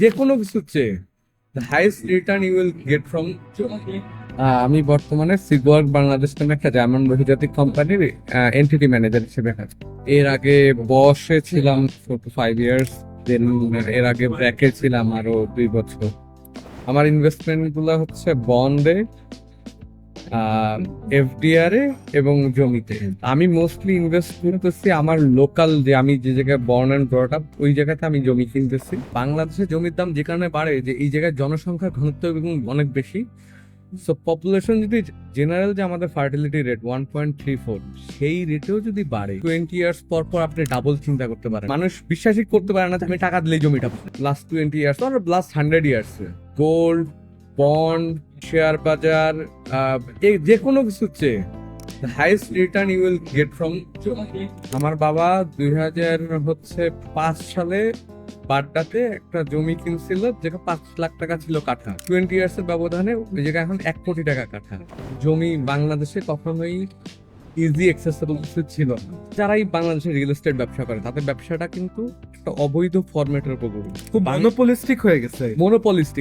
যে কোনো কিছু চেয়ে the highest return you will get from আমি বর্তমানে সিগওয়ার্ক বাংলাদেশ নামে একটা জার্মান বহুজাতিক কোম্পানির এন্টিটি ম্যানেজার হিসেবে কাজ করি। এর আগে বসে ছিলাম 4 to 5 years, দেন এর আগে ব্র্যাকে ছিলাম আরো 2 বছর। আমার ইনভেস্টমেন্ট গুলো হচ্ছে বন্ডে, এফডিআর এ এবং জমিতে। আমি মোস্টলি ইনভেস্ট করতেছি আমার লোকাল, যে আমি যে জায়গায় বর্ন অ্যান্ড ব্রট আপ, ওই জায়গাতে আমি জমি কিনতেছি। বাংলাদেশে জমির দাম যে কারণে বাড়ে যে এই জায়গায় জনসংখ্যার ঘনত্ব এবং অনেক বেশি। সো পপুলেশন যদি জেনারেল, যে আমাদের ফার্টিলিটি রেট 1.34, সেই রেটেও যদি বাড়ে 20 ইয়ার্স পর পর আপনি ডাবল চিন্তা করতে পারেন। মানুষ বিশ্বাসই করতে পারে না যে আমি টাকা দিলেই জমিটা পাবো। লাস্ট 20 ইয়ার্স আর last 100 years gold, bond, share বাজার, এই যে কোনো কিছু চেয়ে the highest return you will get from আমার বাবা 2005 সালে বাড্ডাতে একটা জমি কিনছিল, যেটা 5 লাখ টাকা ছিল কাঠা। 20 ইয়ার্স এর ব্যবধানে ওই জায়গা এখন 1 কোটি টাকা কাঠা। জমি বাংলাদেশে কখনোই ইজি অ্যাক্সেসিবল কিছু ছিল না। যারাই বাংলাদেশে রিয়েল এস্টেট ব্যবসা করে তাদের ব্যবসাটা কিন্তু একটা অবৈধ ফরম্যাটের উপর গড়ে, খুব মনোপলিস্টিক হয়ে গেছে। মনোপলিস্টিক।